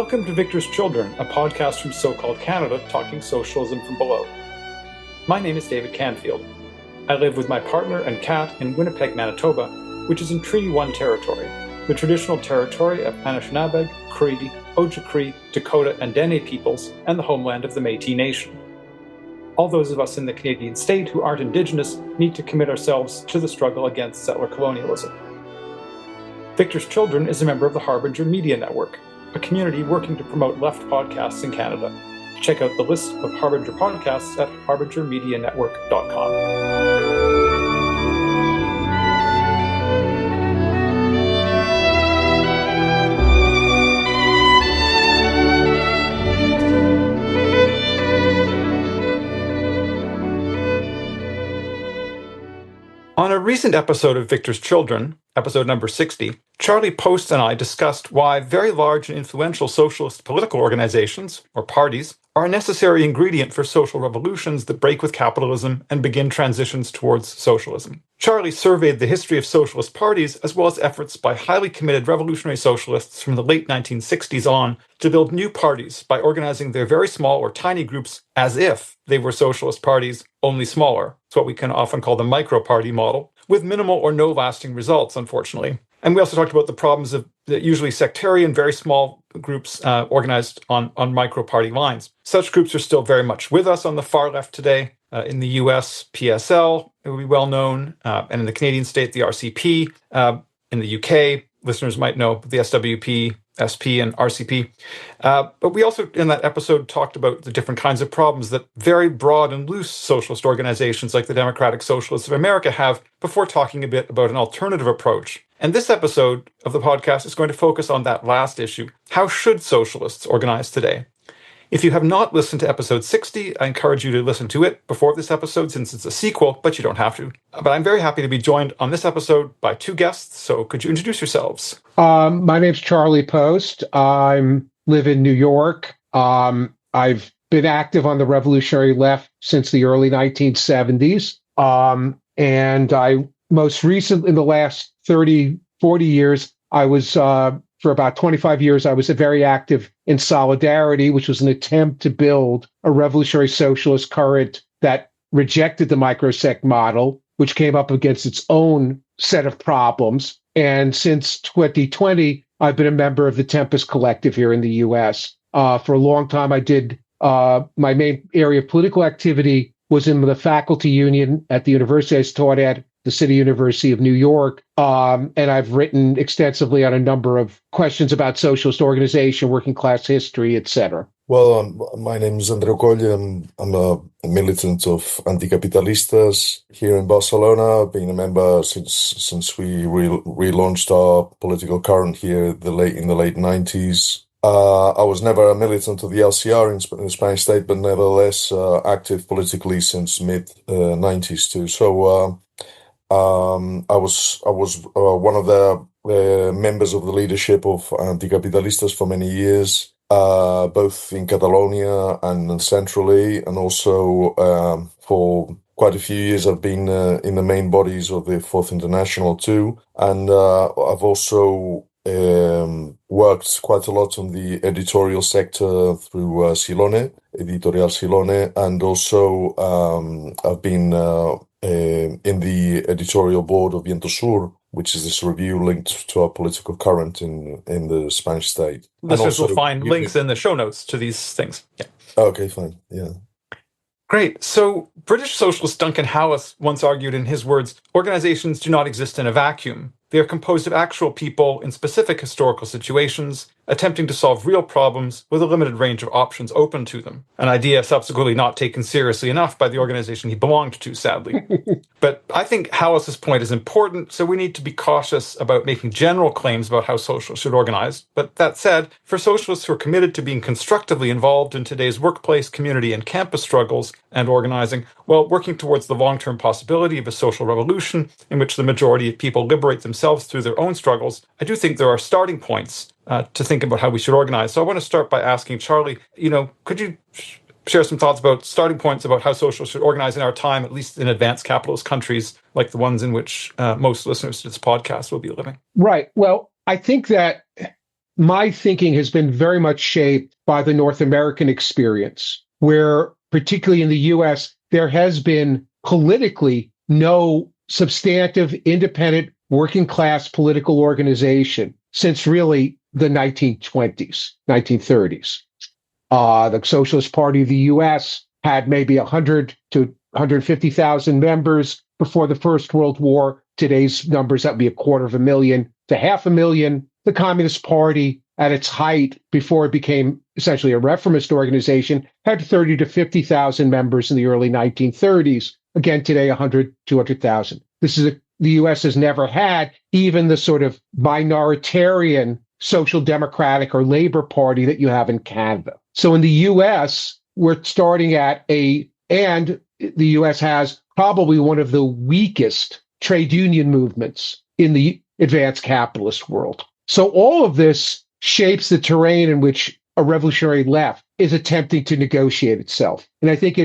Welcome to Victor's Children, a podcast from so-called Canada talking socialism from below. My name is David Canfield. I live with my partner and cat in Winnipeg, Manitoba, which is in Treaty 1 territory, the traditional territory of Anishinaabe, Cree, Ojibwe, Dakota, and Dene peoples, and the homeland of the Métis Nation. All those of us in the Canadian state who aren't Indigenous need to commit ourselves to the struggle against settler colonialism. Victor's Children is a member of the Harbinger Media Network, a community working to promote left podcasts in Canada. Check out the list of Harbinger podcasts at harbingermedianetwork.com. On a recent episode of Victor's Children, episode number 60, Charlie Post and I discussed why very large and influential socialist political organizations, or parties, are a necessary ingredient for social revolutions that break with capitalism and begin transitions towards socialism. Charlie surveyed the history of socialist parties as well as efforts by highly committed revolutionary socialists from the late 1960s on to build new parties by organizing their very small or tiny groups as if they were socialist parties, only smaller. It's what we can often call the micro-party model, with minimal or no lasting results, unfortunately. And we also talked about the problems of the usually sectarian, very small groups organized on micro-party lines. Such groups are still very much with us on the far left today. In the US, PSL, it would be well known, and in the Canadian state, the RCP. In the UK, listeners might know the SWP, SP, and RCP. But we also, in that episode, talked about the different kinds of problems that very broad and loose socialist organizations like the Democratic Socialists of America have before talking a bit about an alternative approach. And this episode of the podcast is going to focus on that last issue. How should socialists organize today? If you have not listened to episode 60, I encourage you to listen to it before this episode since it's a sequel, but you don't have to. But I'm very happy to be joined on this episode by two guests, so could you introduce yourselves? My name's Charlie Post. I live in New York. I've been active on the revolutionary left since the early 1970s. And I most recently, in the last 30, 40 years, I was for about 25 years, I was very active in Solidarity, which was an attempt to build a revolutionary socialist current that rejected the microsect model, which came up against its own set of problems. And since 2020, I've been a member of the Tempest Collective here in the US. For a long time, I did my main area of political activity was in the faculty union at the university I taught at, the City University of New York. And I've written extensively on a number of questions about socialist organization, working class history, etc. Well, my name is Andreu Coll. I'm a militant of Anticapitalistas here in Barcelona. I've been a member since we relaunched our political current here in the late 90s. I was never a militant of the LCR in the Spanish state, but nevertheless active politically since mid 90s too. So I was one of the members of the leadership of Anticapitalistas for many years, both in Catalonia and centrally, and also for quite a few years I've been in the main bodies of the Fourth International too, and I've also worked quite a lot on the editorial sector through Silone, Editorial Silone, and also I've been in the editorial board of Viento Sur, which is this review linked to our political current in the Spanish state. Listeners will find links in the show notes to these things. Yeah. Okay, fine. Yeah. Great. So British socialist Duncan Howells once argued in his words, organizations do not exist in a vacuum. They are composed of actual people in specific historical situations, attempting to solve real problems with a limited range of options open to them. An idea subsequently not taken seriously enough by the organization he belonged to, sadly. But I think Howells' point is important, so we need to be cautious about making general claims about how socialists should organize. But that said, for socialists who are committed to being constructively involved in today's workplace, community, and campus struggles and organizing, while working towards the long-term possibility of a social revolution in which the majority of people liberate themselves through their own struggles, I do think there are starting points to think about how we should organize. So I want to start by asking Charlie, could you share some thoughts about starting points about how socialists should organize in our time, at least in advanced capitalist countries like the ones in which most listeners to this podcast will be living? Right. Well, I think that my thinking has been very much shaped by the North American experience, where particularly in the US, there has been politically no substantive, independent, working class political organization since really the 1920s, 1930s. The Socialist Party of the US had maybe 100 to 150,000 members before the First World War. Today's numbers, that would be 250,000 to 500,000. The Communist Party, at its height, before it became essentially a reformist organization, had 30 to 50,000 members in the early 1930s. Again, today, 100, 200,000. The U.S. has never had even the sort of minoritarian social democratic or labor party that you have in Canada. So in the U.S., we're starting at and the U.S. has probably one of the weakest trade union movements in the advanced capitalist world. So all of this shapes the terrain in which a revolutionary left is attempting to negotiate itself. And I think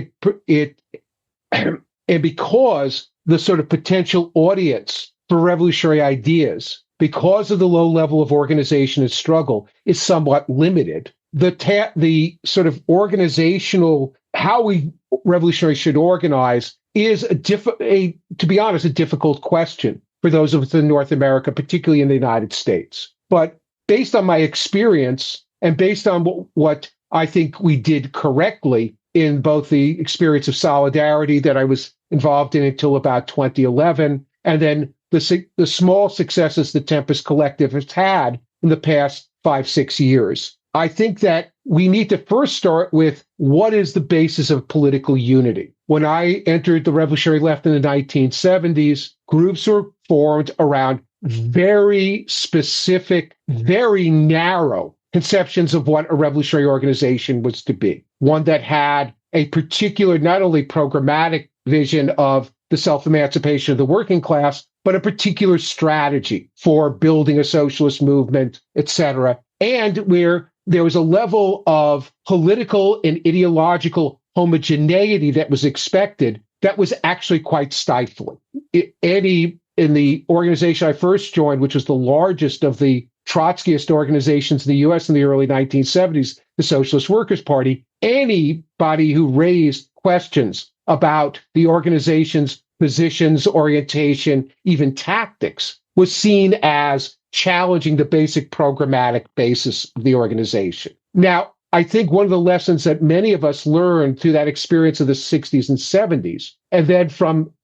and because the sort of potential audience for revolutionary ideas, because of the low level of organization and struggle, is somewhat limited, the sort of organizational, how we revolutionaries should organize is to be honest, a difficult question for those of us in North America, particularly in the United States. But based on my experience and based on what I think we did correctly in both the experience of solidarity that I was involved in until about 2011, and then the small successes the Tempest Collective has had in the past 5-6 years, I think that we need to first start with what is the basis of political unity. When I entered the revolutionary left in the 1970s, groups were formed around very specific, very narrow conceptions of what a revolutionary organization was to be. One that had a particular, not only programmatic vision of the self-emancipation of the working class, but a particular strategy for building a socialist movement, etc. And where there was a level of political and ideological homogeneity that was expected that was actually quite stifling. In the organization I first joined, which was the largest of the Trotskyist organizations in the U.S. in the early 1970s, the Socialist Workers' Party, anybody who raised questions about the organization's positions, orientation, even tactics, was seen as challenging the basic programmatic basis of the organization. Now, I think one of the lessons that many of us learned through that experience of the 60s and 70s, and then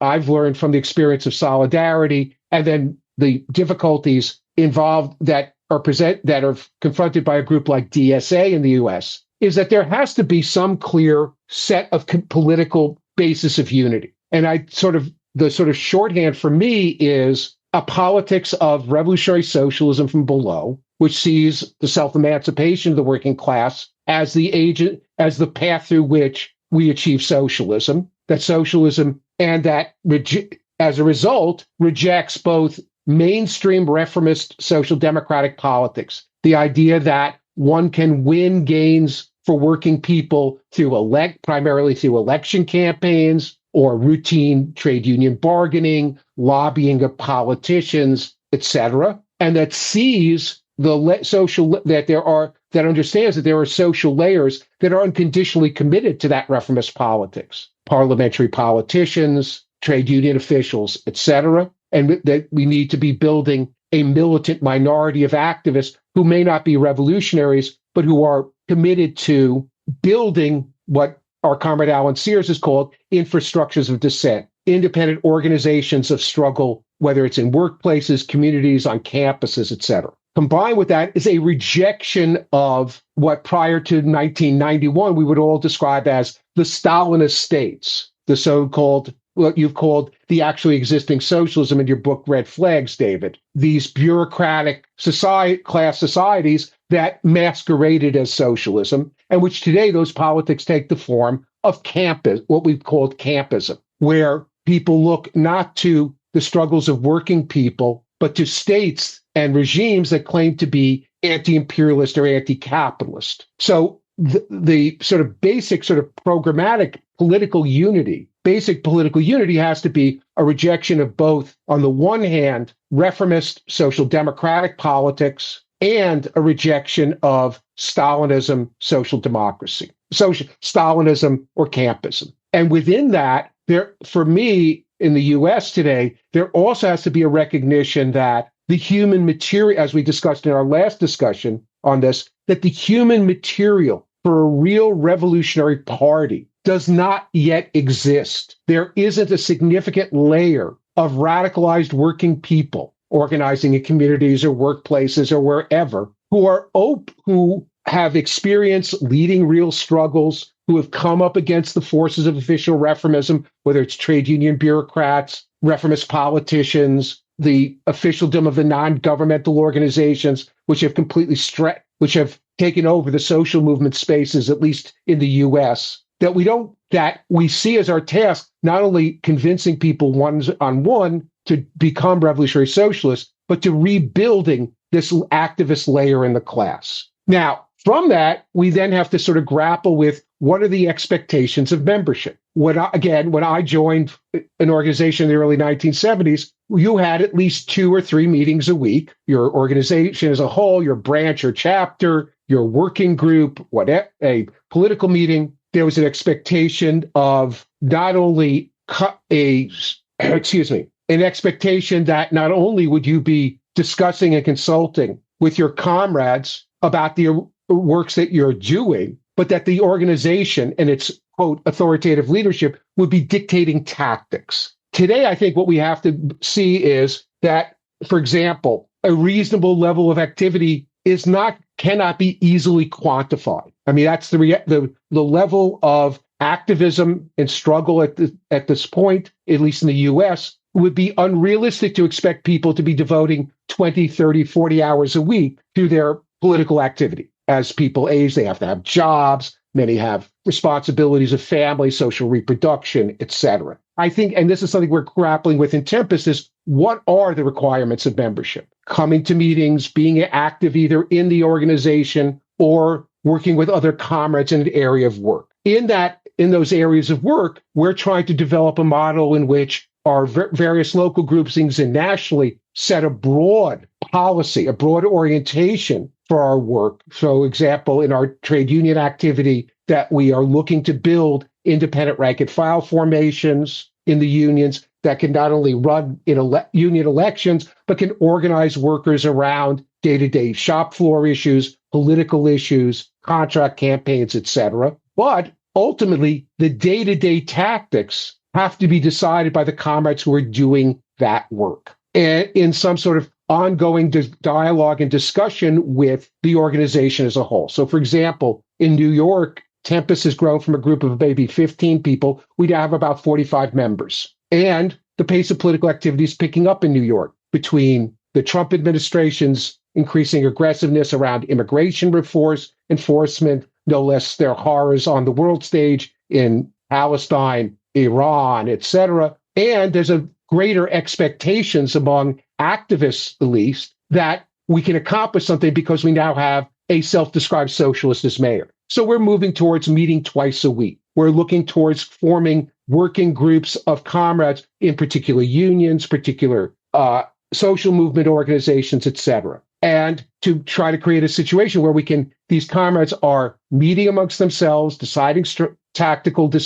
I've learned from the experience of solidarity, and then the difficulties involved that are confronted by a group like DSA in the US, is that there has to be some clear set of political basis of unity. And the sort of shorthand for me is a politics of revolutionary socialism from below, which sees the self-emancipation of the working class as the path through which we achieve socialism, and that as a result rejects both mainstream reformist social democratic politics, the idea that one can win gains for working people primarily through election campaigns or routine trade union bargaining, lobbying of politicians, etc., and that sees that understands that there are social layers that are unconditionally committed to that reformist politics, parliamentary politicians, trade union officials, etc., and that we need to be building a militant minority of activists who may not be revolutionaries, but who are committed to building what our comrade Alan Sears has called infrastructures of dissent, independent organizations of struggle, whether it's in workplaces, communities, on campuses, etc. Combined with that is a rejection of what prior to 1991 we would all describe as the Stalinist states, the so-called, what you've called the actually existing socialism in your book, Red Flags, David. These bureaucratic class societies that masqueraded as socialism, and which today those politics take the form of what we've called campism, where people look not to the struggles of working people, but to states and regimes that claim to be anti-imperialist or anti-capitalist. So the sort of basic sort of programmatic political unity has to be a rejection of both, on the one hand, reformist social democratic politics, and a rejection of Stalinism, social democracy, Stalinism or campism. And within that, there, for me, in the US today, there also has to be a recognition that the human material, as we discussed in our last discussion on this, that the human material for a real revolutionary party does not yet exist. There isn't a significant layer of radicalized working people organizing in communities or workplaces or wherever who have experienced leading real struggles, who have come up against the forces of official reformism, whether it's trade union bureaucrats, reformist politicians, the officialdom of the non-governmental organizations, which have completely which have taken over the social movement spaces, at least in the US, that we see as our task, not only convincing people one-on-one to become revolutionary socialists, but to rebuilding this activist layer in the class. Now, from that, we then have to sort of grapple with what are the expectations of membership. When I joined an organization in the early 1970s, you had at least 2 or 3 meetings a week. Your organization as a whole, your branch or chapter, your working group, whatever, a political meeting. There was an expectation of not only an expectation that not only would you be discussing and consulting with your comrades about the works that you're doing, but that the organization and its, quote, authoritative leadership would be dictating tactics. Today, I think what we have to see is that, for example, a reasonable level of activity cannot be easily quantified. I mean, that's the level of activism and struggle at this point, at least in the US, would be unrealistic to expect people to be devoting 20, 30, 40 hours a week to their political activity. As people age, they have to have jobs. Many have responsibilities of family, social reproduction, etc. I think, and this is something we're grappling with in Tempest, is what are the requirements of membership? Coming to meetings, being active either in the organization or working with other comrades in an area of work. In those areas of work, we're trying to develop a model in which our various local groupings and nationally set a broad policy, a broad orientation for our work. So, example, in our trade union activity, that we are looking to build independent rank and file formations in the unions that can not only run in union elections, but can organize workers around day-to-day shop floor issues, political issues, contract campaigns, etc. But ultimately, the day-to-day tactics have to be decided by the comrades who are doing that work, and in some sort of ongoing dialogue and discussion with the organization as a whole. So, for example, in New York, Tempest has grown from a group of maybe 15 people. We'd have about 45 members. And the pace of political activity is picking up in New York between the Trump administration's increasing aggressiveness around immigration enforcement, no less their horrors on the world stage in Palestine, Iran, etc. And there's a greater expectations among activists, at least, that we can accomplish something because we now have a self-described socialist as mayor. So we're moving towards meeting twice a week. We're looking towards forming working groups of comrades in particular unions, particular social movement organizations, etc. And to try to create a situation where these comrades are meeting amongst themselves, deciding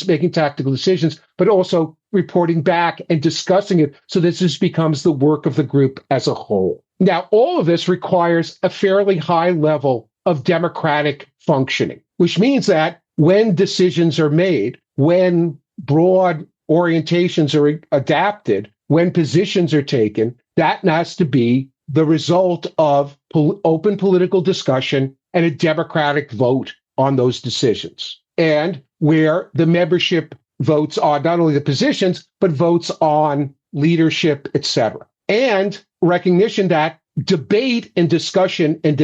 making tactical decisions, but also reporting back and discussing it so that this becomes the work of the group as a whole. Now, all of this requires a fairly high level of democratic functioning, which means that when decisions are made, when broad orientations are adapted, when positions are taken, that has to be the result of open political discussion and a democratic vote on those decisions. And where the membership votes on not only the positions, but votes on leadership, etc. And recognition that debate and discussion and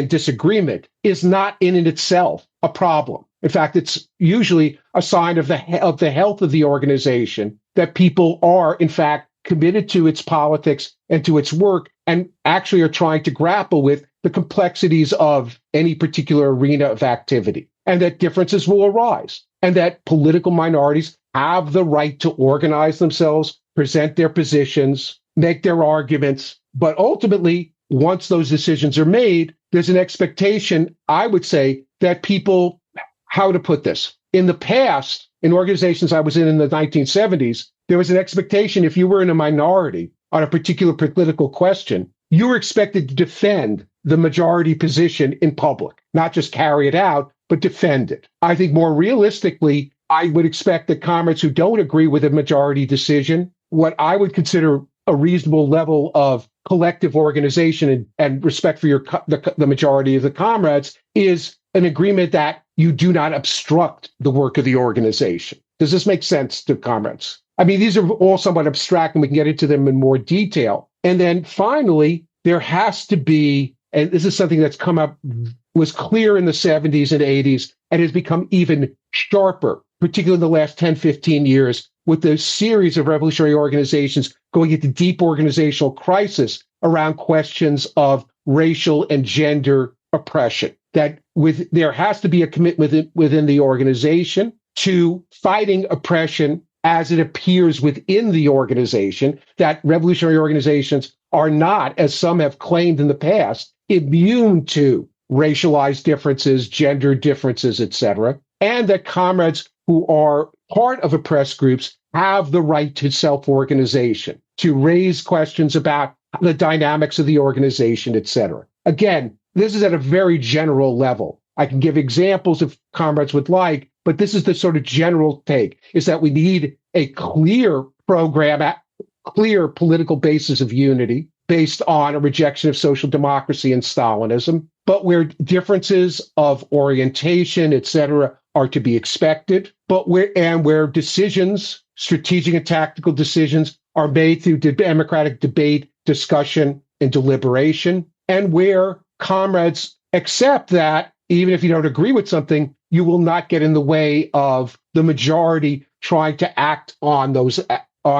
disagreement is not in itself a problem. In fact, it's usually a sign of the health of the organization that people are, in fact, committed to its politics and to its work and actually are trying to grapple with the complexities of any particular arena of activity, and that differences will arise, and that political minorities have the right to organize themselves, present their positions, make their arguments, but ultimately once those decisions are made, there's an expectation, I would say, that people, how to put this, in the past, in organizations I was in the 1970s, there was an expectation if you were in a minority on a particular political question, you were expected to defend the majority position in public, not just carry it out, but defend it. I think more realistically, I would expect that comrades who don't agree with a majority decision, what I would consider a reasonable level of collective organization and respect for the majority of the comrades, is an agreement that you do not obstruct the work of the organization. Does this make sense to comrades? I mean, these are all somewhat abstract, and we can get into them in more detail. And then finally, there has to be, and this is something that's come up, was clear in the 70s and 80s, and has become even sharper, particularly in the last 10, 15 years, with the series of revolutionary organizations going into deep organizational crisis around questions of racial and gender oppression. That there has to be a commitment within the organization to fighting oppression as it appears within the organization, that revolutionary organizations are not, as some have claimed in the past, immune to racialized differences, gender differences, etc., and that comrades who are part of oppressed groups have the right to self-organization, to raise questions about the dynamics of the organization, etc. Again, this is at a very general level. I can give examples if comrades would like, but this is the sort of general take, is that we need a clear program, clear political basis of unity based on a rejection of social democracy and Stalinism, but where differences of orientation, etc., are to be expected, but where decisions, strategic and tactical decisions, are made through democratic debate, discussion, and deliberation, and where comrades accept that even if you don't agree with something, you will not get in the way of the majority trying to act on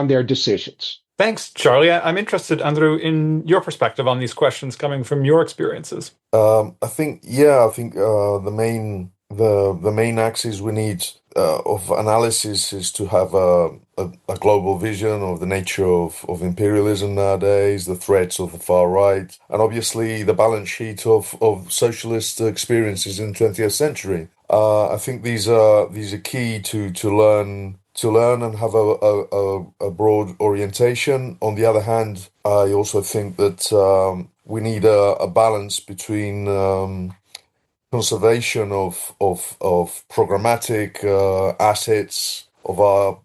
their decisions. Thanks, Charlie. I'm interested, Andreu, in your perspective on these questions coming from your experiences. I think the main axis we need of analysis is to have a global vision of the nature of imperialism nowadays, the threats of the far right, and obviously the balance sheet of socialist experiences in the 20th century. I think these are key to learn and have a broad orientation. On the other hand, I also think that we need a balance between conservation of programmatic assets of our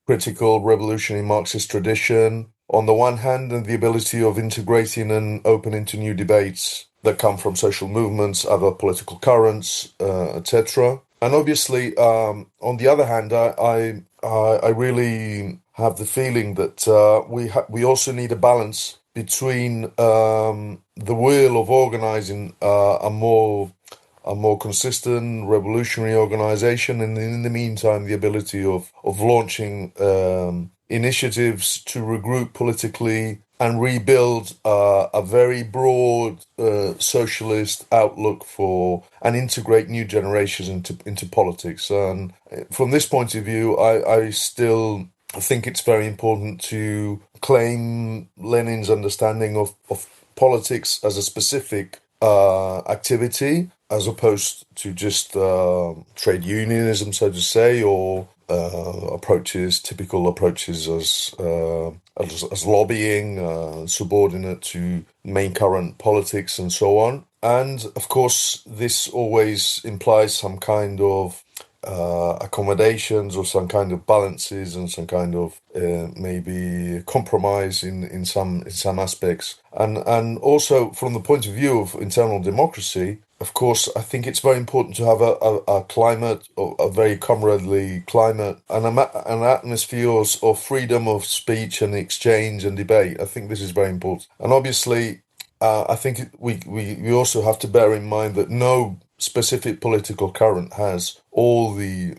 critical revolutionary Marxist tradition on the one hand, and the ability of integrating and opening to new debates that come from social movements, other political currents, etc. And obviously, on the other hand, I really have the feeling that we also need a balance between the will of organizing a more consistent revolutionary organization, and in the meantime, the ability of launching initiatives to regroup politically and rebuild a very broad socialist outlook for and integrate new generations into politics. And from this point of view, I still think it's very important to claim Lenin's understanding of politics as a specific activity, as opposed to just trade unionism, so to say, or typical approaches as lobbying, subordinate to main current politics and so on. And of course, this always implies some kind of accommodations or some kind of balances and some kind of maybe compromise in some aspects. And also from the point of view of internal democracy, of course, I think it's very important to have a climate, a very comradely climate, and an atmosphere of freedom of speech and exchange and debate. I think this is very important. And obviously, I think we also have to bear in mind that no specific political current has all the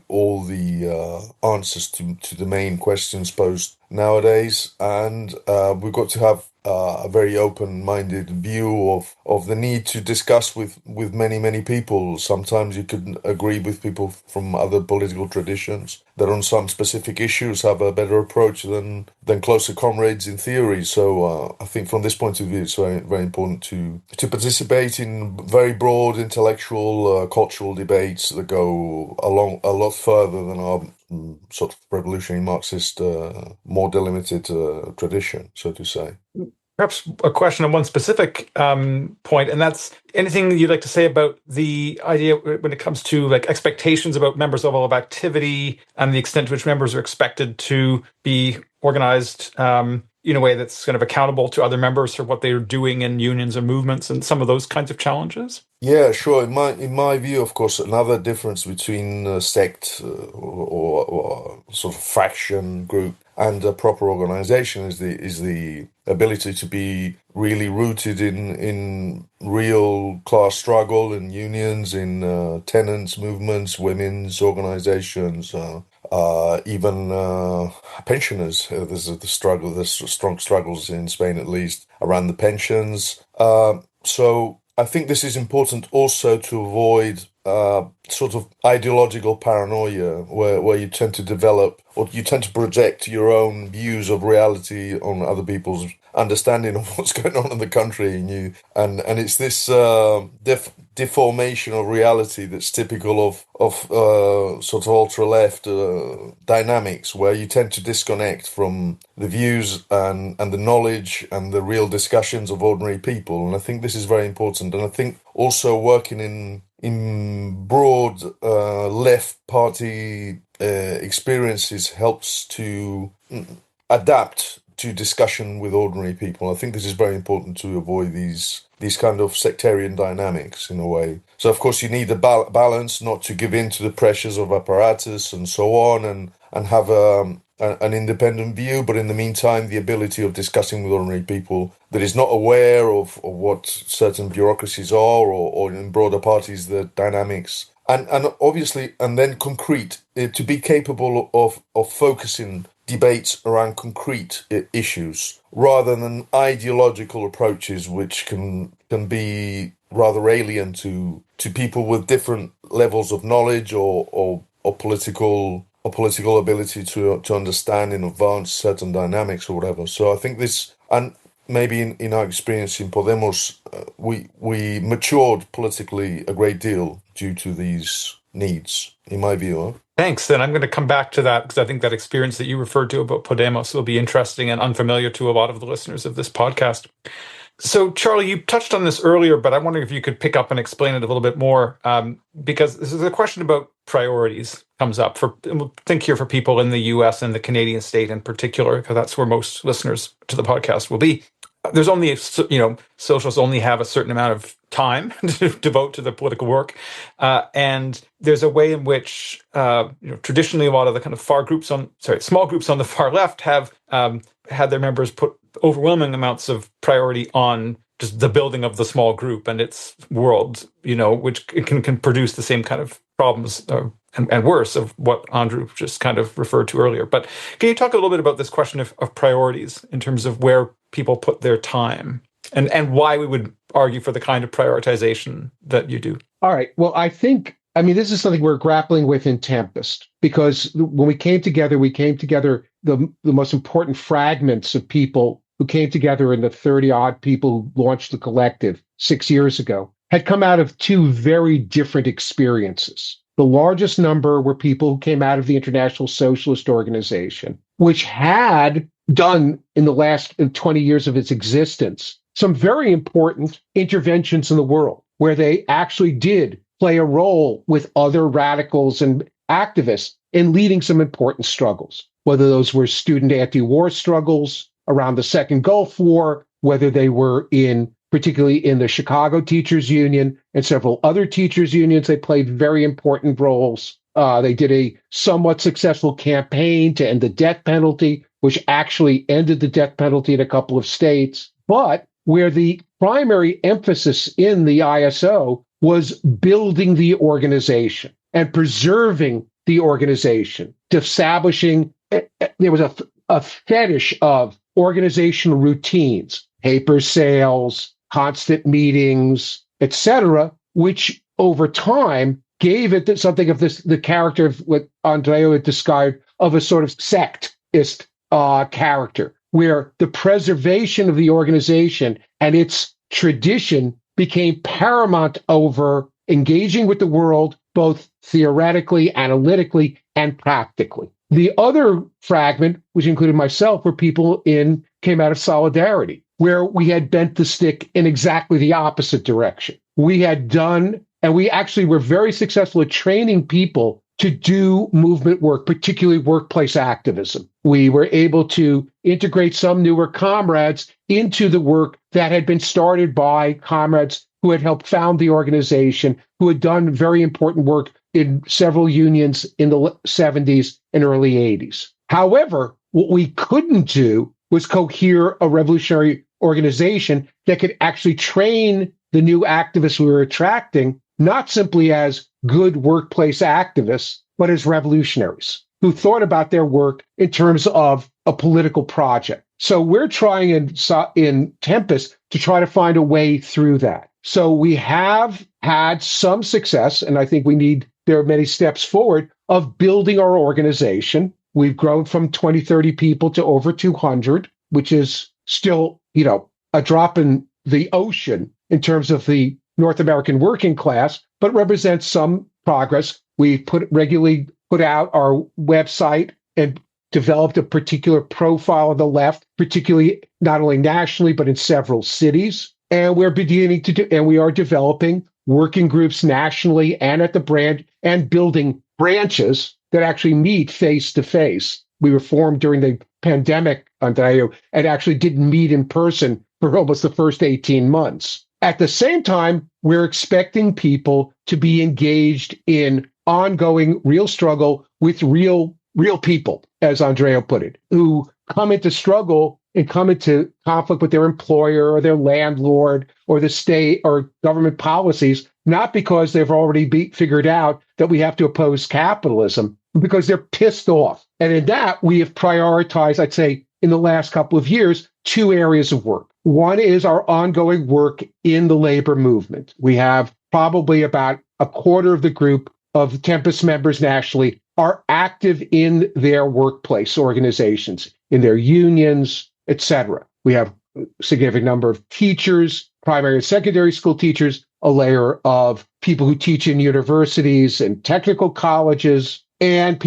answers to the main questions posed nowadays, and we've got to have a very open-minded view of the need to discuss with many people. Sometimes you could agree with people from other political traditions that on some specific issues have a better approach than closer comrades in theory. So I think from this point of view, it's very important to participate in very broad intellectual, cultural debates that go a lot further than our sort of revolutionary Marxist, more delimited tradition, so to say. Perhaps a question on one specific point, and that's anything you'd like to say about the idea when it comes to like expectations about members' level of activity and the extent to which members are expected to be organized in a way that's kind of accountable to other members for what they're doing in unions and movements and some of those kinds of challenges? Yeah, sure. In my view, of course, another difference between sect or sort of faction group and a proper organization is the ability to be really rooted in real class struggle, in unions, in tenants movements, women's organizations, even pensioners. There's strong struggles in Spain, at least, around the pensions. So I think this is important also to avoid sort of ideological paranoia, where you tend to develop or you tend to project your own views of reality on other people's understanding of what's going on in the country, and it's this deformation of reality that's typical of sort of ultra left dynamics, where you tend to disconnect from the views and the knowledge and the real discussions of ordinary people. And I think this is very important. And I think also working in broad left party experiences helps to adapt to discussion with ordinary people. I think this is very important to avoid these kind of sectarian dynamics in a way. So of course you need a balance, not to give in to the pressures of apparatus and so on, and have an independent view, but in the meantime the ability of discussing with ordinary people that is not aware of what certain bureaucracies are, or in broader parties the dynamics, and obviously, and then concrete, to be capable of focusing debates around concrete issues rather than ideological approaches which can be rather alien to people with different levels of knowledge or political ability to understand in advance certain dynamics or whatever. So I think this, and maybe in our experience in Podemos, we matured politically a great deal due to these needs, in my view. Huh? Thanks. And I'm going to come back to that because I think that experience that you referred to about Podemos will be interesting and unfamiliar to a lot of the listeners of this podcast. So, Charlie, you touched on this earlier, but I wonder if you could pick up and explain it a little bit more, because this is a question about priorities comes up. We'll think here for people in the US and the Canadian state in particular, because that's where most listeners to the podcast will be. There's only, socialists only have a certain amount of time to devote to the political work. And there's a way in which, traditionally a lot of the kind of small groups on the far left have had their members put overwhelming amounts of priority on just the building of the small group and its world, which can produce the same kind of problems and worse of what Andreu just kind of referred to earlier. But can you talk a little bit about this question of priorities in terms of where people put their time and why we would argue for the kind of prioritization that you do? All right. Well, this is something we're grappling with in Tempest, because when we came together, the most important fragments of people who came together in the 30-odd people who launched the collective 6 years ago had come out of two very different experiences. The largest number were people who came out of the International Socialist Organization, which had done in the last 20 years of its existence some very important interventions in the world, where they actually did play a role with other radicals and activists in leading some important struggles, whether those were student anti-war struggles around the Second Gulf War, whether they were particularly in the Chicago Teachers Union and several other teachers' unions. They played very important roles. They did a somewhat successful campaign to end the death penalty, which actually ended the death penalty in a couple of states, but where the primary emphasis in the ISO was building the organization and preserving the organization, establishing, there was a fetish of organizational routines, paper sales, constant meetings, etc., which over time gave it something of the character of what Andreu had described of a sort of sectist character, where the preservation of the organization and its tradition became paramount over engaging with the world, both theoretically, analytically, and practically. The other fragment, which included myself, were people came out of Solidarity, where we had bent the stick in exactly the opposite direction. We had done, and we actually were very successful at training people to do movement work, particularly workplace activism. We were able to integrate some newer comrades into the work that had been started by comrades who had helped found the organization, who had done very important work in several unions in the 70s and early 80s. However, what we couldn't do was cohere a revolutionary organization that could actually train the new activists we were attracting, not simply as good workplace activists, but as revolutionaries who thought about their work in terms of a political project. So we're trying in Tempest to try to find a way through that. So we have had some success, and I think there are many steps forward of building our organization. We've grown from 20, 30 people to over 200, which is still, a drop in the ocean in terms of the North American working class, but represents some progress. We regularly put out our website and developed a particular profile on the left, particularly not only nationally, but in several cities. And we're beginning we are developing working groups nationally and at the brand and building branches that actually meet face to face. We were formed during the pandemic, Andreu, and actually didn't meet in person for almost the first 18 months. At the same time, we're expecting people to be engaged in ongoing real struggle with real people, as Andreu put it, who come into struggle and come into conflict with their employer or their landlord or the state or government policies, not because they've already figured out that we have to oppose capitalism, but because they're pissed off. And in that, we have prioritized, I'd say, in the last couple of years, two areas of work. One is our ongoing work in the labor movement. We have probably about a quarter of the group of Tempest members nationally are active in their workplace organizations, in their unions, etc. We have a significant number of teachers, primary and secondary school teachers, a layer of people who teach in universities and technical colleges, and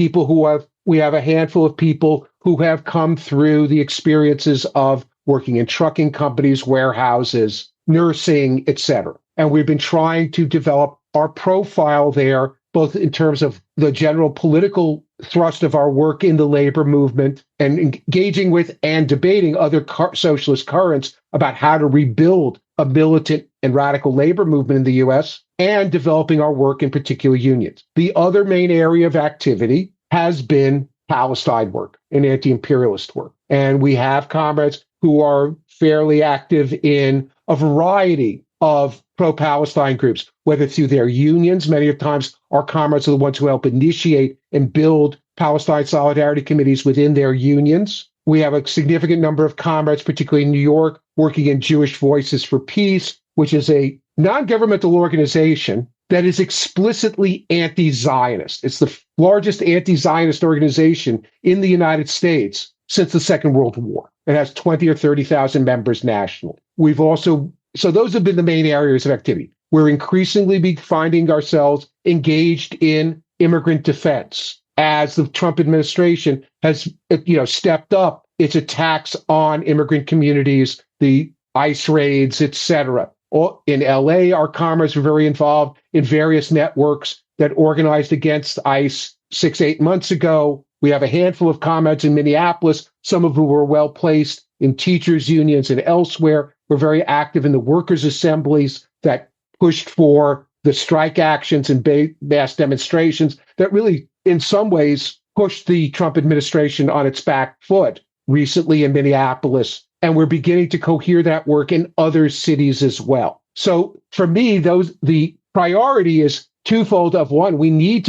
we have a handful of people who have come through the experiences of working in trucking companies, warehouses, nursing, etc. And we've been trying to develop our profile there, both in terms of the general political thrust of our work in the labor movement and engaging with and debating other socialist currents about how to rebuild a militant and radical labor movement in the U.S. and developing our work in particular unions. The other main area of activity has been Palestine work and anti-imperialist work. And we have comrades who are fairly active in a variety of pro-Palestine groups, whether through their unions. Many of times our comrades are the ones who help initiate and build Palestine solidarity committees within their unions. We have a significant number of comrades, particularly in New York, working in Jewish Voices for Peace, which is a non-governmental organization that is explicitly anti-Zionist. It's the largest anti-Zionist organization in the United States since the Second World War. It has 20 or 30,000 members nationally. So those have been the main areas of activity. We're increasingly finding ourselves engaged in immigrant defense as the Trump administration has, stepped up its attacks on immigrant communities, the ICE raids, etc. In LA, our comrades were very involved in various networks that organized against ICE 6-8 months ago. We have a handful of comrades in Minneapolis, some of whom were well placed in teachers' unions and elsewhere. We're very active in the workers' assemblies that pushed for the strike actions and mass demonstrations that really, in some ways, pushed the Trump administration on its back foot recently in Minneapolis. And we're beginning to cohere that work in other cities as well. So for me, the priority is twofold. Of one, we need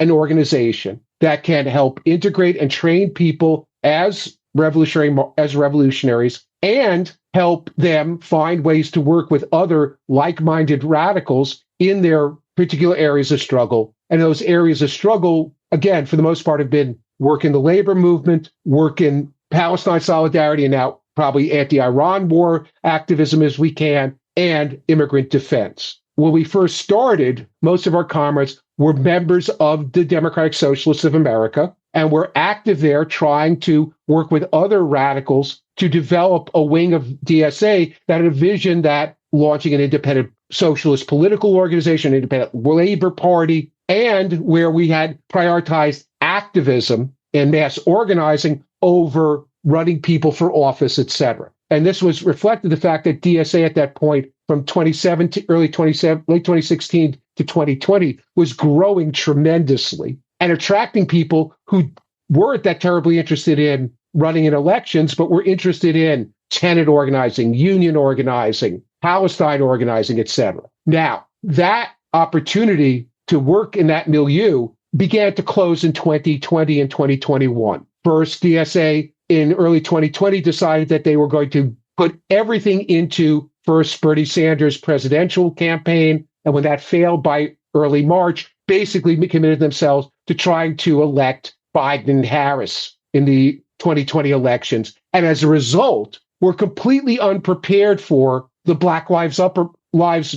an organization that can help integrate and train people as revolutionaries and help them find ways to work with other like-minded radicals in their particular areas of struggle. And those areas of struggle, again, for the most part, have been work in the labor movement, work in Palestine solidarity, and now probably anti-Iran war activism as we can, and immigrant defense. When we first started, most of our comrades were members of the Democratic Socialists of America, and were active there trying to work with other radicals to develop a wing of DSA that had a vision that launching an independent socialist political organization, independent labor party, and where we had prioritized activism and mass organizing over running people for office, etc. And this was reflected the fact that DSA at that point, from 2017, late 2016 to 2020, was growing tremendously and attracting people who weren't that terribly interested in running in elections, but were interested in tenant organizing, union organizing, Palestine organizing, etc. Now, that opportunity to work in that milieu began to close in 2020 and 2021. First, DSA in early 2020 decided that they were going to put everything into first Bernie Sanders' presidential campaign. And when that failed by early March, basically committed themselves to trying to elect Biden and Harris in the 2020 elections. And as a result, were completely unprepared for the Black Lives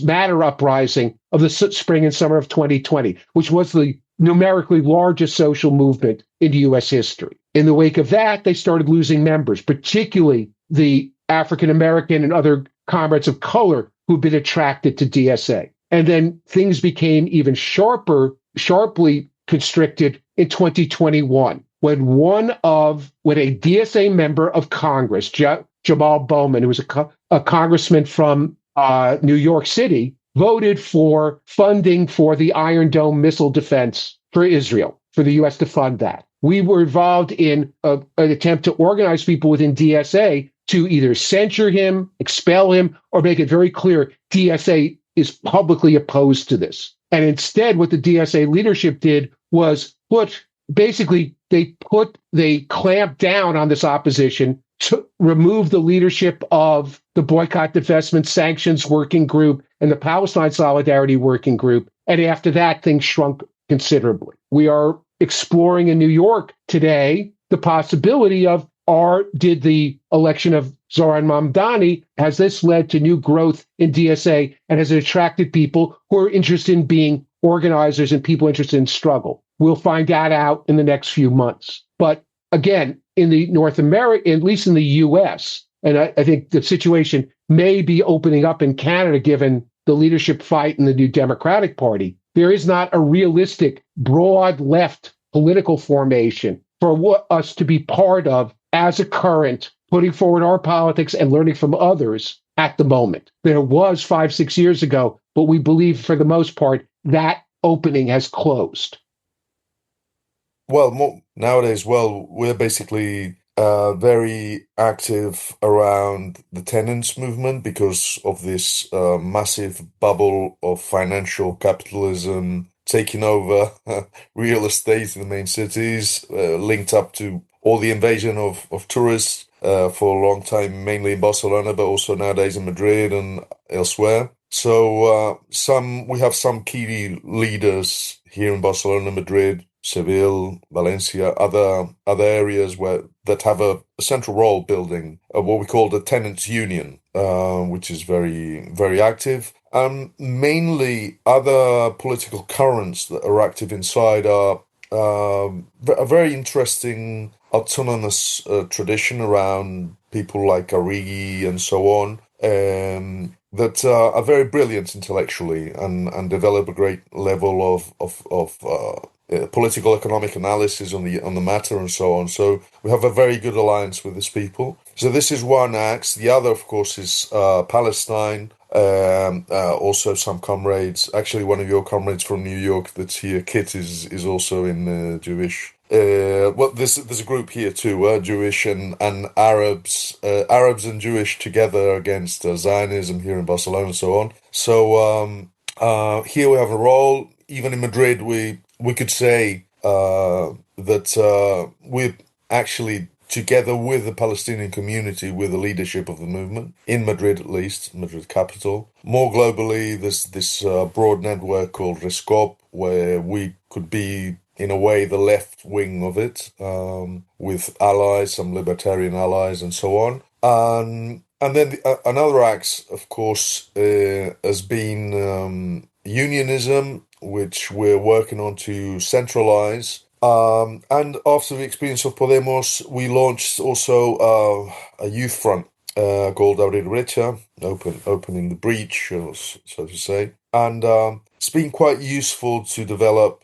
Matter uprising of the spring and summer of 2020, which was the numerically largest social movement in U.S. history. In the wake of that, they started losing members, particularly the African American and other comrades of color who've been attracted to DSA. And then things became even sharply constricted in 2021, when a DSA member of Congress, Jamal Bowman, who was a congressman from New York City, voted for funding for the Iron Dome missile defense for Israel, for the U.S. to fund that. We were involved in an attempt to organize people within DSA to either censure him, expel him, or make it very clear DSA is publicly opposed to this. And instead, what the DSA leadership did was they clamped down on this opposition to remove the leadership of the Boycott, Divestment, Sanctions Working Group and the Palestine Solidarity Working Group. And after that, things shrunk considerably. We are exploring in New York today the possibility of, did the election of Zoran Mamdani, has this led to new growth in DSA, and has it attracted people who are interested in being organizers and people interested in struggle? We'll find that out in the next few months. But again, in the North America, at least in the US, and I think the situation may be opening up in Canada given the leadership fight in the new Democratic Party, there is not a realistic broad left political formation for us to be part of as a current, putting forward our politics and learning from others at the moment. There was 5-6 years ago, but we believe for the most part that opening has closed. Well, nowadays, we're basically very active around the tenants movement because of this massive bubble of financial capitalism taking over real estate in the main cities, linked up to all the invasion of tourists for a long time, mainly in Barcelona, but also nowadays in Madrid and elsewhere. So we have some key leaders here in Barcelona, Madrid, Seville, Valencia, other areas that have a central role building what we call the tenants union, which is very, very active. Mainly other political currents that are active inside are a very interesting autonomous tradition around people like Arrighi and so on, that are very brilliant intellectually and develop a great level of political economic analysis on the matter and so on. So we have a very good alliance with these people. So this is one axe. The other, of course, is Palestine. Also some comrades, actually one of your comrades from New York that's here, Kit, is also in Jewish. There's a group here too, Jewish and Arabs and Jewish together against Zionism here in Barcelona and so on. So here we have a role. Even in Madrid, we could say that we're actually together with the Palestinian community, with the leadership of the movement, in Madrid at least, Madrid capital. More globally, there's this broad network called RESCOP, where we could be, in a way, the left wing of it, with allies, some libertarian allies, and so on. And then another axe, of course, has been unionism, which we're working on to centralize. And after the experience of Podemos, we launched also a youth front called Abrir Brecha, opening the breach, so to say. And it's been quite useful to develop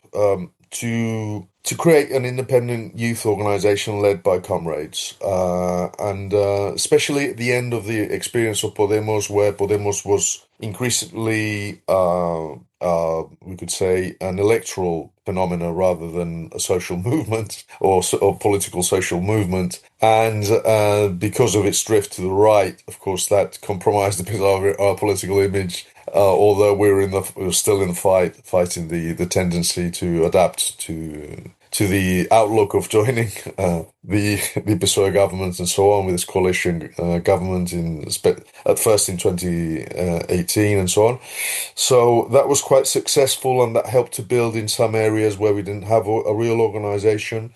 to create an independent youth organization led by comrades. And especially at the end of the experience of Podemos, where Podemos was increasingly, we could say, an electoral phenomena rather than a social movement or political social movement. And because of its drift to the right, of course, that compromised a bit of our political image. Although we're still in the fighting the tendency to adapt to the outlook of joining the PSOE government and so on, with this coalition government at first in 2018 and so on. So that was quite successful, and that helped to build in some areas where we didn't have a real organization.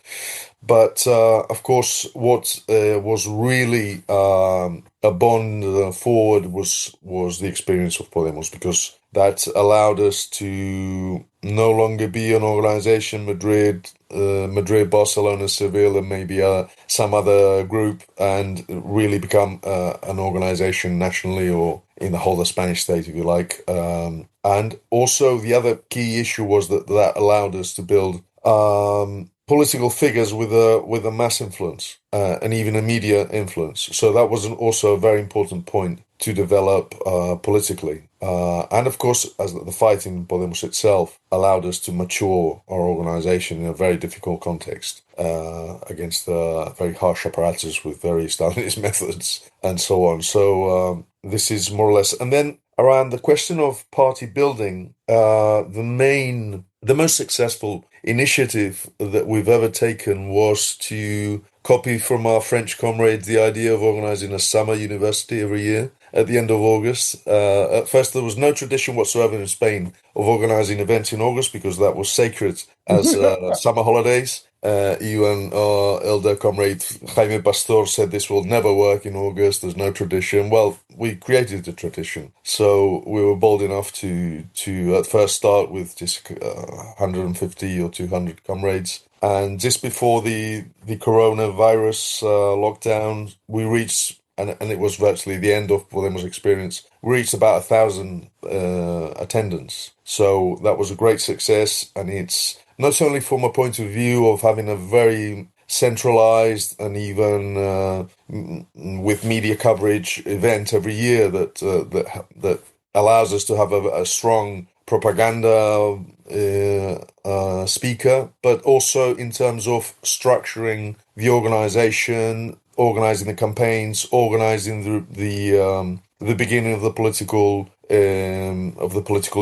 But of course, what was really a bond forward was the experience of Podemos, because that allowed us to no longer be an organization, Madrid, Barcelona, Seville, and maybe some other group, and really become an organization nationally, or in the whole of Spanish state, if you like. And also the other key issue was that allowed us to build political figures with a mass influence and even a media influence. So that was also a very important point to develop politically. And of course, as the fight in Podemos itself allowed us to mature our organization in a very difficult context against very harsh apparatus with very Stalinist methods and so on. So this is more or less. And then around the question of party building, the most successful initiative that we've ever taken was to copy from our French comrades the idea of organizing a summer university every year at the end of August. At first, there was no tradition whatsoever in Spain of organizing events in August, because that was sacred as summer holidays. Even our elder comrade Jaime Pastor said this will never work in August, there's no tradition. Well, we created the tradition. So we were bold enough to at first start with just 150 or 200 comrades. And just before the coronavirus lockdown, we reached, and it was virtually the end of Podemos' experience, we reached about 1,000 attendants. So that was a great success, and it's not only from a point of view of having a very centralized and even with media coverage event every year that allows us to have a strong propaganda speaker, but also in terms of structuring the organization, organizing the campaigns, organizing the beginning of the political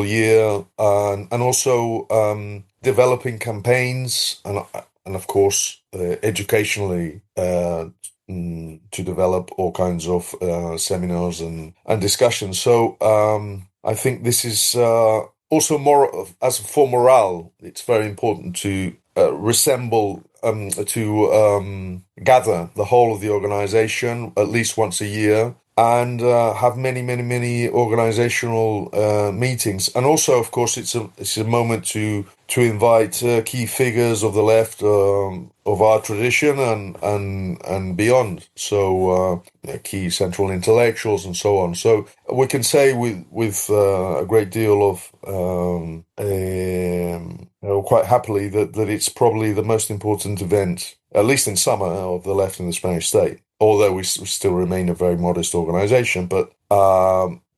year, and also developing campaigns, and of course educationally to develop all kinds of seminars and discussions. So I think this is also more as for morale. It's very important to gather the whole of the organization at least once a year, and have many organizational meetings. And also, of course, it's a moment to invite key figures of the left of our tradition and beyond. So key central intellectuals and so on. So we can say with a great deal of quite happily that it's probably the most important event, at least in summer, of the left in the Spanish state. Although we still remain a very modest organization, but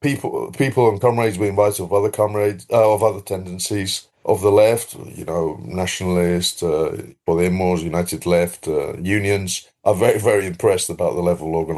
people and comrades we invite of other comrades of other tendencies of the left, nationalist, Podemos, United Left, unions are very impressed about the level of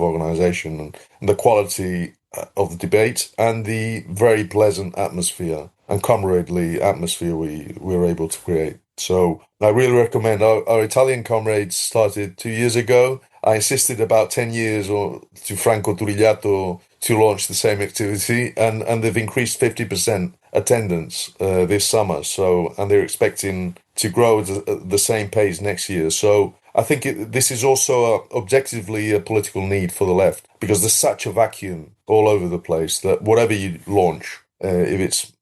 organization and the quality of the debate, and the very pleasant atmosphere and comradely atmosphere we were able to create. So I really recommend. Our Italian comrades started 2 years ago. I insisted about 10 years or to Franco Turigliatto to launch the same activity, and they've increased 50% attendance this summer. So, and they're expecting to grow at the same pace next year. So I think this is also objectively a political need for the left, because there's such a vacuum all over the place that whatever you launch, if it's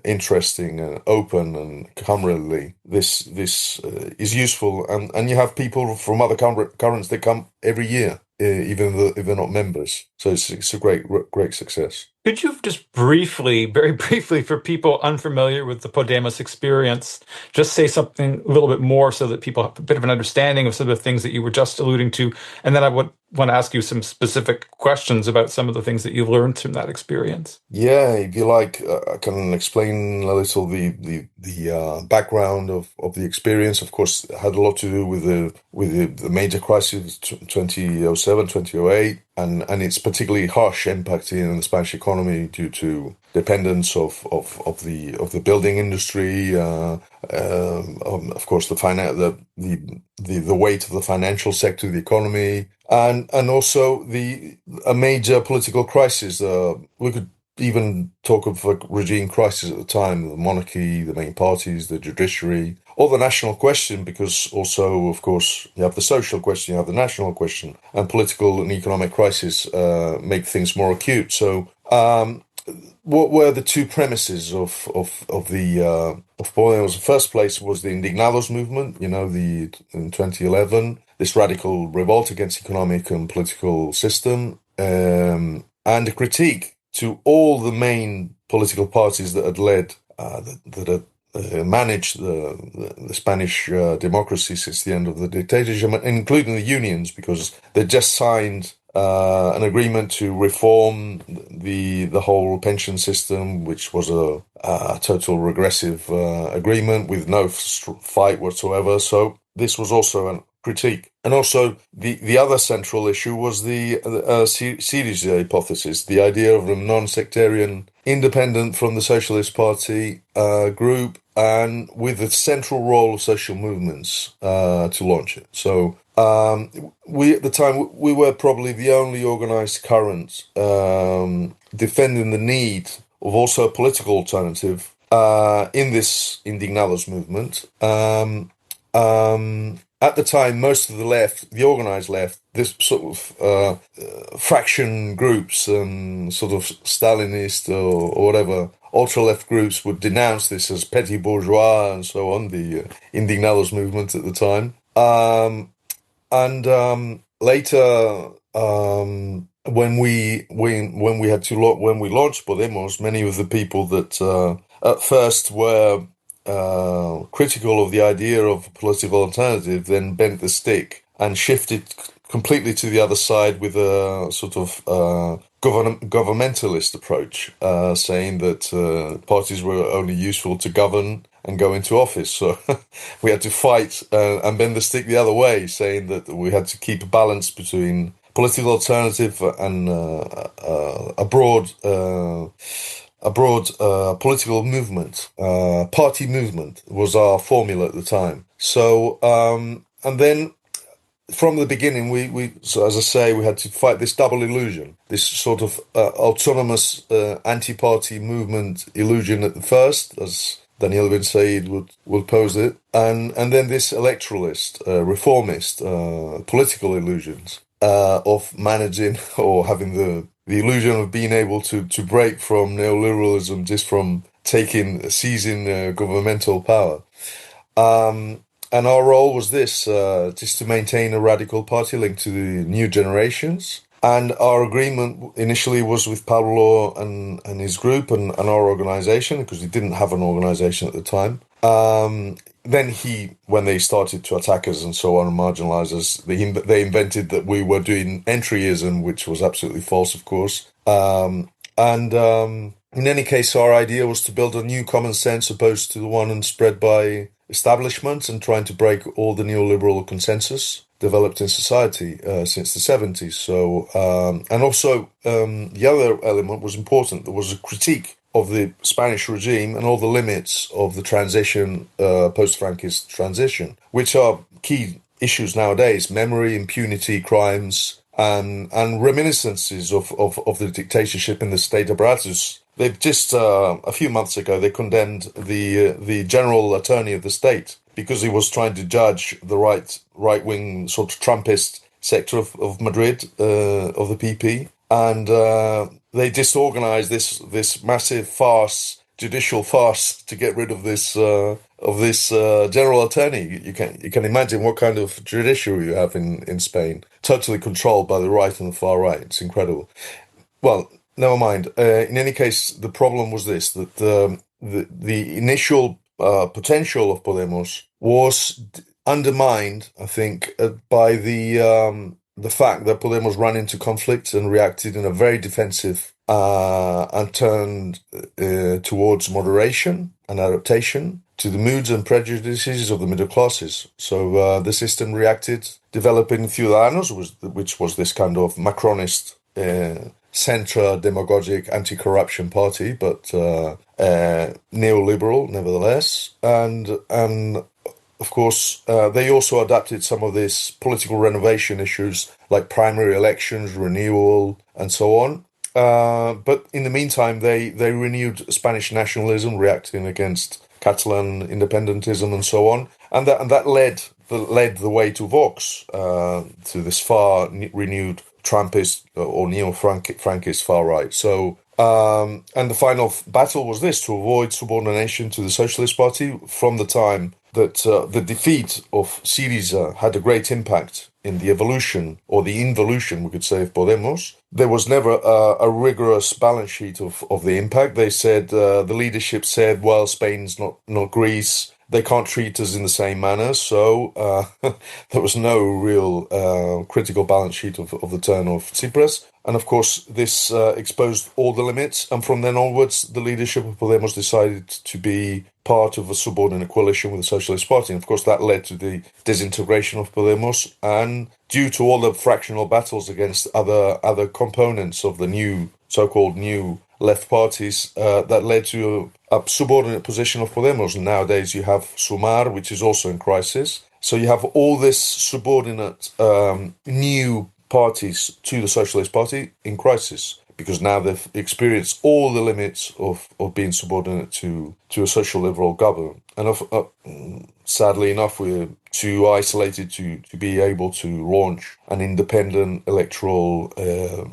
interesting and open and comradely, this is useful, and you have people from other currents that come every year, even though if they're not members. So it's a great success. Could you just briefly, very briefly, for people unfamiliar with the Podemos experience, just say something a little bit more so that people have a bit of an understanding of some of the things that you were just alluding to? And then I would want to ask you some specific questions about some of the things that you learned from that experience. Yeah, if you like, I can explain a little the background of the experience. Of course, it had a lot to do with the major crisis 2007, 2008, and its particularly harsh impact in the Spanish economy due to dependence of the building industry, of course the weight of the financial sector of the economy, and also a major political crisis. We could even talk of a regime crisis at the time: the monarchy, the main parties, the judiciary, or the national question, because also, of course, you have the social question, you have the national question, and political and economic crisis make things more acute. So, what were the two premises of Podemos? The first place was the Indignados movement, in 2011, this radical revolt against economic and political system, and a critique to all the main political parties that had led, that had managed the Spanish democracy since the end of the dictatorship, including the unions, because they just signed an agreement to reform the whole pension system, which was a total regressive agreement with no fight whatsoever. So this was also a critique. And also the other central issue was the Syriza hypothesis, the idea of a non-sectarian, independent from the Socialist Party group, and with the central role of social movements to launch it. So we at the time we were probably the only organized current defending the need of also a political alternative in this Indignados movement. At the time, most of the left, the organized left, this sort of fraction groups and sort of Stalinist or whatever ultra-left groups would denounce this as petty bourgeois and so on, the Indignados movement at the time. Later, when we launched Podemos, many of the people that at first were critical of the idea of a political alternative then bent the stick and shifted completely to the other side with a sort of governmentalist approach, saying that parties were only useful to govern and go into office. So we had to fight and bend the stick the other way, saying that we had to keep a balance between political alternative and a broad political movement. Party movement was our formula at the time. So, and then from the beginning, so as I say, we had to fight this double illusion, this sort of autonomous anti-party movement illusion at the first, as Daniel Ben Said would pose it, and then this electoralist, reformist, political illusions of managing or having the illusion of being able to break from neoliberalism just from seizing governmental power. And our role was this, just to maintain a radical party linked to the new generations. And our agreement initially was with Pablo and his group and our organization, because we didn't have an organization at the time. Then when they started to attack us and so on and marginalize us, they invented that we were doing entryism, which was absolutely false, of course. In any case, our idea was to build a new common sense opposed to the one spread by establishments and trying to break all the neoliberal consensus developed in society since the 70s. So, and also the other element was important. There was a critique of the Spanish regime and all the limits of the transition, post-Franquist transition, which are key issues nowadays: memory, impunity, crimes, and reminiscences of the dictatorship in the state apparatus. They've just a few months ago they condemned the general attorney of the state because he was trying to judge the right wing sort of Trumpist sector of Madrid, of the PP, and they disorganized this massive farce, judicial farce, to get rid of this general attorney. You can imagine what kind of judiciary you have in Spain, totally controlled by the right and the far right. It's incredible. Well, never mind. In any case, the problem was this: that the initial potential of Podemos was undermined, I think, by the fact that Podemos ran into conflict and reacted in a very defensive and turned towards moderation and adaptation to the moods and prejudices of the middle classes. So the system reacted, developing Ciudadanos, which was this kind of Macronist centre demagogic anti-corruption party, but neoliberal nevertheless, and of course, they also adapted some of these political renovation issues like primary elections, renewal, and so on. But in the meantime, they renewed Spanish nationalism, reacting against Catalan independentism and so on, and that led the way to Vox, to this far renewed Trumpist or neo-Franquist far right. So, and the final battle was this: to avoid subordination to the Socialist Party. From the time that the defeat of Syriza had a great impact in the evolution, or the involution, we could say, of Podemos, there was never a rigorous balance sheet of the impact. They said, the leadership said, well, Spain's not Greece, they can't treat us in the same manner. So there was no real critical balance sheet of the turn of Tsipras. And of course, this exposed all the limits. And from then onwards, the leadership of Podemos decided to be part of a subordinate coalition with the Socialist Party. And of course, that led to the disintegration of Podemos. And due to all the fractional battles against other components of the new, so-called new left parties, that led to a subordinate position of Podemos. And nowadays you have Sumar, which is also in crisis. So you have all this subordinate new parties to the Socialist Party in crisis, because now they've experienced all the limits of being subordinate to a social liberal government. And sadly enough, we're too isolated to be able to launch an independent electoral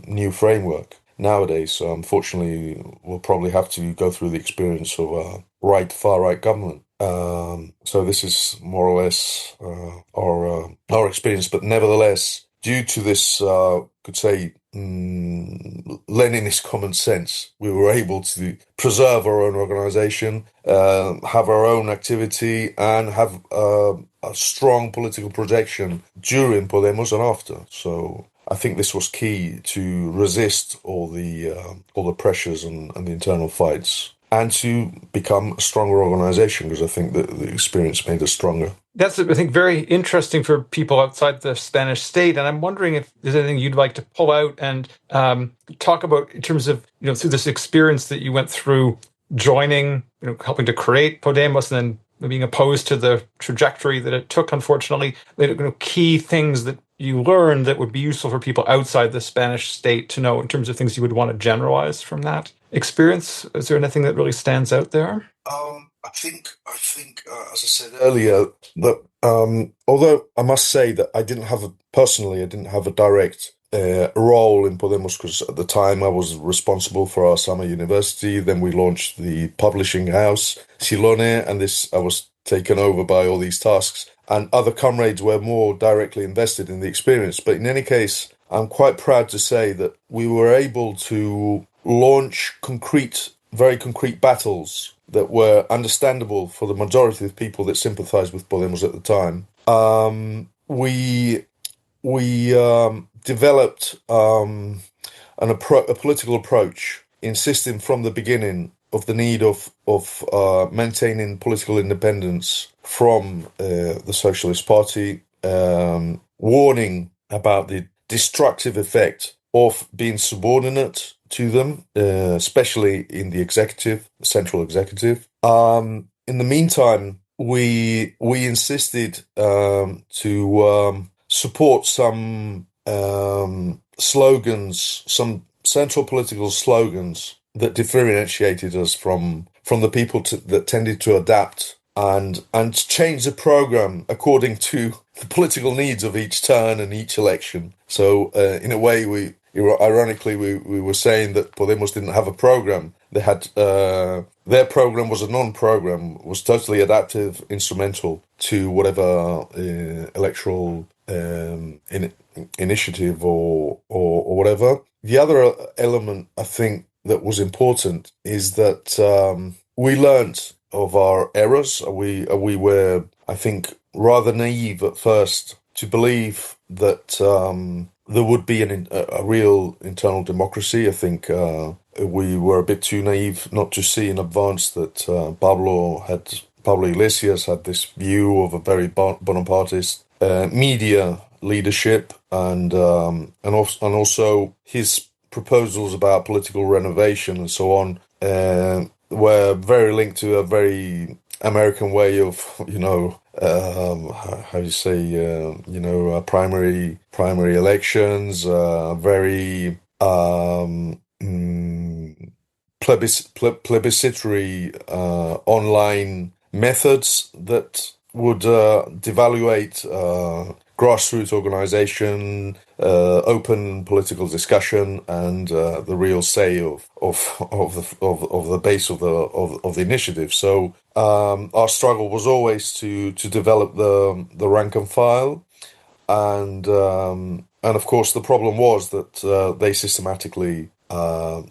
new framework nowadays. So unfortunately, we'll probably have to go through the experience of a far right government. So this is more or less our experience, but nevertheless, due to this, could say, Leninist common sense, we were able to preserve our own organization, have our own activity, and have a strong political projection during Podemos and after. So I think this was key to resist all the pressures and the internal fights, and to become a stronger organization, because I think that the experience made us stronger. That's, I think, very interesting for people outside the Spanish state. And I'm wondering if there's anything you'd like to pull out and talk about in terms of, through this experience that you went through joining, helping to create Podemos and then being opposed to the trajectory that it took, unfortunately, key things that you learned that would be useful for people outside the Spanish state to know in terms of things you would want to generalize from that experience. Is there anything that really stands out there? I think, as I said earlier, that although I must say that I didn't have a direct role in Podemos, because at the time I was responsible for our summer university. Then we launched the publishing house, Silone, and I was taken over by all these tasks. And other comrades were more directly invested in the experience. But in any case, I'm quite proud to say that we were able to launch very concrete battles that were understandable for the majority of people that sympathized with Podemos at the time. We developed a political approach, insisting from the beginning of the need of maintaining political independence from the Socialist Party, warning about the destructive effect of being subordinate to them, especially in the executive, central executive. In the meantime, we insisted to support some slogans, some central political slogans that differentiated us from the people that tended to adapt and change the program according to the political needs of each turn and each election. So in a way, ironically we were saying that Podemos didn't have a program. They had their program was a non-program, was totally adaptive, instrumental to whatever electoral initiative or whatever. The other element I think that was important is that we learned of our errors. We were, I think, rather naive at first to believe that there would be a real internal democracy. I think we were a bit too naive not to see in advance that Pablo Iglesias had this view of a very Bonapartist media leadership, and also his proposals about political renovation and so on were very linked to a very American way of, how you say, primary elections, very plebiscitary online methods that would devaluate grassroots organization, open political discussion, and the real say of the base of the initiative. So our struggle was always to develop the rank and file, and of course the problem was that they systematically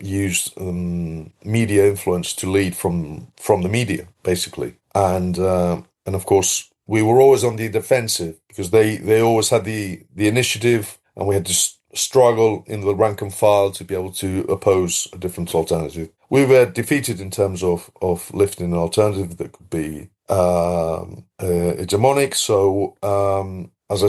used media influence to lead from the media, basically, and of course we were always on the defensive because they always had the initiative, and we had to struggle in the rank and file to be able to oppose a different alternative. We were defeated in terms of lifting an alternative that could be hegemonic. So as I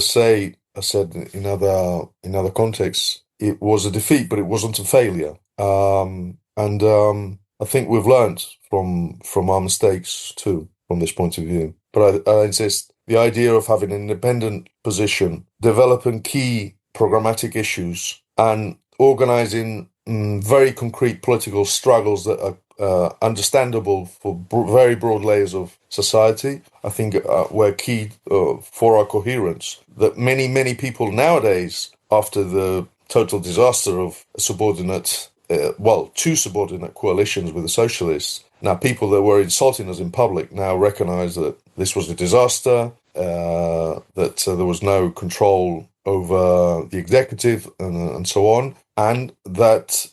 said in other contexts, it was a defeat, but it wasn't a failure. And I think we've learned from our mistakes too, from this point of view. But I insist, the idea of having an independent position, developing key programmatic issues, and organizing very concrete political struggles that are understandable for very broad layers of society, I think were key for our coherence. That many people nowadays, after the total disaster of two subordinate coalitions with the Socialists, now people that were insulting us in public now recognize that this was a disaster, that there was no control over the executive and so on, and that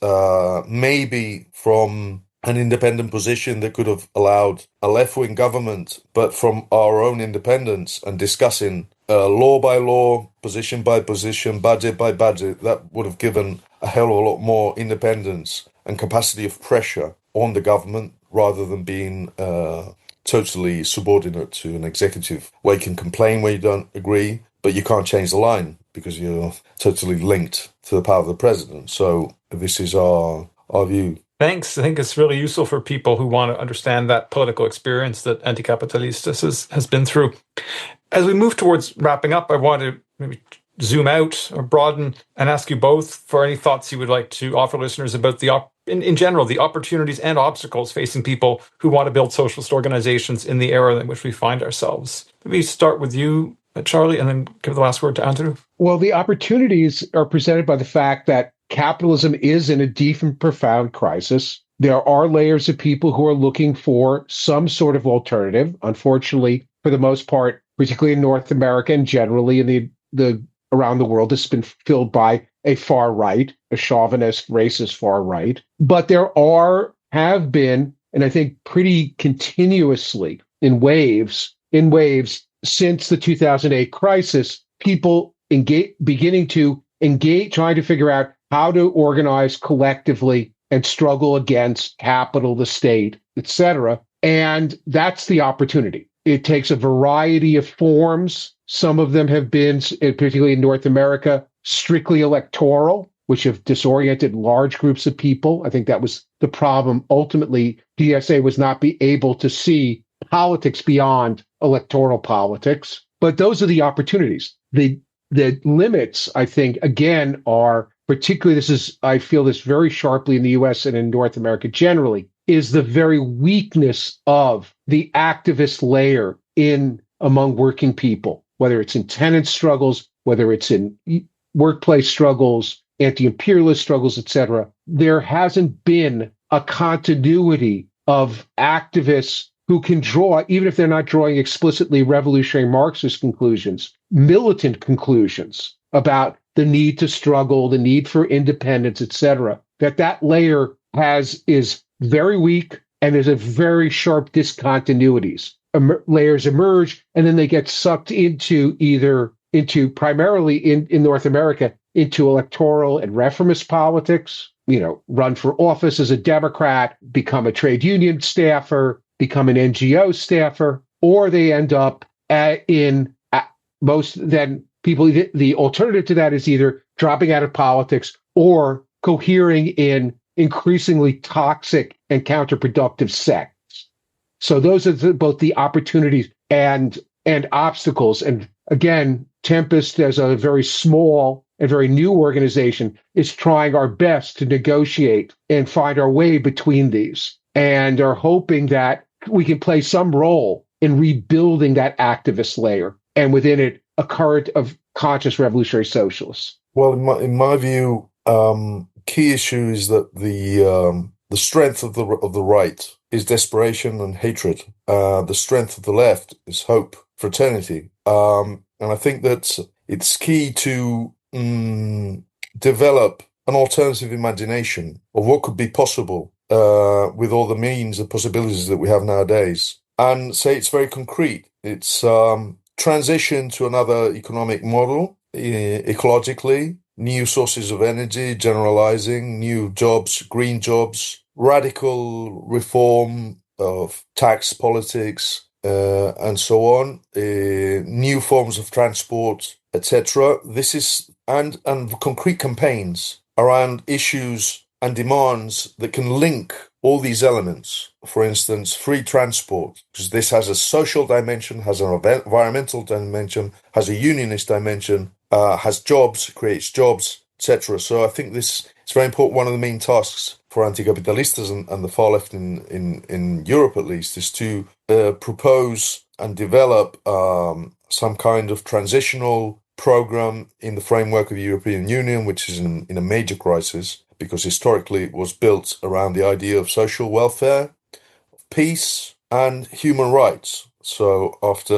maybe from an independent position that could have allowed a left-wing government, but from our own independence and discussing law by law, position by position, budget by budget, that would have given a hell of a lot more independence and capacity of pressure on the government rather than being totally subordinate to an executive where you can complain when you don't agree, but you can't change the line because you're totally linked to the power of the president. So this is our view. Thanks. I think it's really useful for people who want to understand that political experience that Anticapitalistas has been through. As we move towards wrapping up, I want to maybe zoom out or broaden and ask you both for any thoughts you would like to offer listeners about in general, the opportunities and obstacles facing people who want to build socialist organizations in the era in which we find ourselves. Maybe start with you, Charlie, and then give the last word to Andreu. Well, the opportunities are presented by the fact that capitalism is in a deep and profound crisis. There are layers of people who are looking for some sort of alternative. Unfortunately, for the most part, particularly in North America and generally in the around the world, has been filled by a far right, a chauvinist, racist far right. But there have been, and I think pretty continuously in waves since the 2008 crisis, people beginning to engage, trying to figure out how to organize collectively and struggle against capital, the state, etc. And that's the opportunity. It takes a variety of forms. Some of them have been, particularly in North America, strictly electoral. which have disoriented large groups of people. I think that was the problem. Ultimately, PSA was not be able to see politics beyond electoral politics. But those are the opportunities. The limits, I think, again, are particularly, I feel this very sharply in the US and in North America generally, is the very weakness of the activist layer among working people, whether it's in tenant struggles, whether it's in workplace struggles, anti-imperialist struggles, etc. There hasn't been a continuity of activists who can draw, even if they're not drawing explicitly revolutionary Marxist conclusions, militant conclusions about the need to struggle, the need for independence, etc. That layer is very weak and there's a very sharp discontinuities. Layers emerge and then they get sucked into primarily in North America, into electoral and reformist politics, run for office as a Democrat, become a trade union staffer, become an NGO staffer, or they end up the alternative to that is either dropping out of politics or cohering in increasingly toxic and counterproductive sects. So those are both the opportunities and obstacles. And again, Tempest, as a very small and very new organization, is trying our best to negotiate and find our way between these, and are hoping that we can play some role in rebuilding that activist layer, and within it, a current of conscious revolutionary socialists. Well, in my view, key issue is that the strength of the right is desperation and hatred. The strength of the left is hope, fraternity. And I think that it's key to develop an alternative imagination of what could be possible with all the means and possibilities that we have nowadays. And say it's very concrete. It's transition to another economic model, ecologically, new sources of energy, generalizing, new jobs, green jobs, radical reform of tax politics, and so on, new forms of transport, etc. This is and concrete campaigns around issues and demands that can link all these elements. For instance, free transport, because this has a social dimension, has an environmental dimension, has a unionist dimension, has jobs, creates jobs, etc. So I think this is very important. One of the main tasks for Anticapitalistas and the far left in Europe, at least, is to propose and develop some kind of transitional program in the framework of the European Union, which is in a major crisis, because historically it was built around the idea of social welfare, peace, and human rights. So after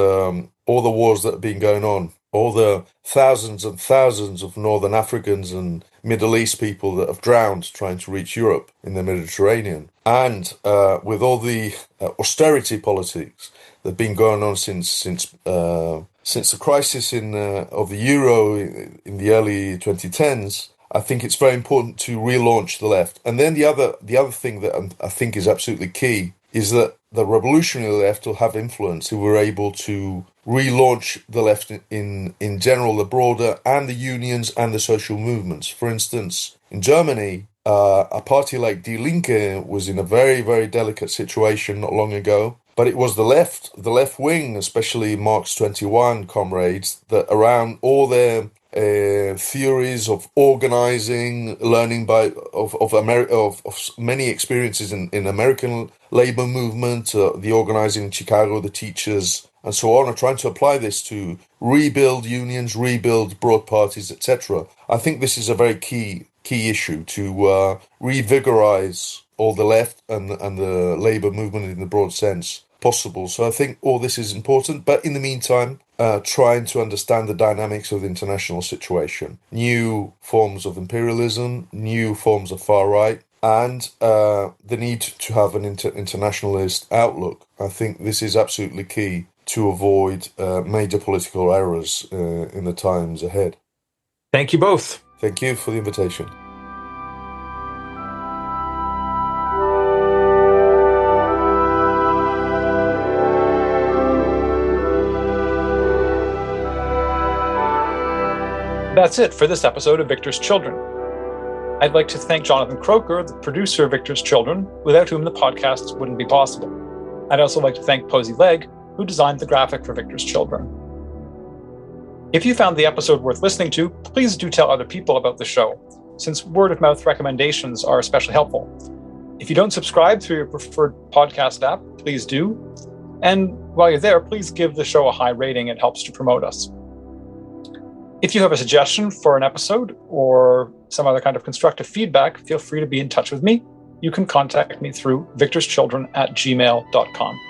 all the wars that have been going on, all the thousands and thousands of Northern Africans and Middle East people that have drowned trying to reach Europe in the Mediterranean, and with all the austerity politics that have been going on since the crisis of the euro in the early 2010s, I think it's very important to relaunch the left. And then the other thing that I think is absolutely key is that the revolutionary left will have influence, who were able to relaunch the left in general, the broader, and the unions and the social movements. For instance, in Germany, a party like Die Linke was in a very, very delicate situation not long ago. But it was the left wing, especially Marx 21 comrades, that around all their theories of organizing, learning of many experiences in American labor movement, the organizing in Chicago, the teachers, and so on, are trying to apply this to rebuild unions, rebuild broad parties, etc. I think this is a very key issue to revigorize all the left and the labor movement in the broad sense possible. So I think all this is important, but in the meantime, trying to understand the dynamics of the international situation, new forms of imperialism, new forms of far right, and the need to have an internationalist outlook. I think this is absolutely key to avoid major political errors in the times ahead. Thank you both. Thank you for the invitation. That's it for this episode of Victor's Children. I'd like to thank Jonathan Croker, the producer of Victor's Children, without whom the podcast wouldn't be possible. I'd also like to thank Posey Legg, who designed the graphic for Victor's Children. If you found the episode worth listening to, please do tell other people about the show, since word-of-mouth recommendations are especially helpful. If you don't subscribe through your preferred podcast app, please do. And while you're there, please give the show a high rating. It helps to promote us. If you have a suggestion for an episode or some other kind of constructive feedback, feel free to be in touch with me. You can contact me through victorschildren@gmail.com.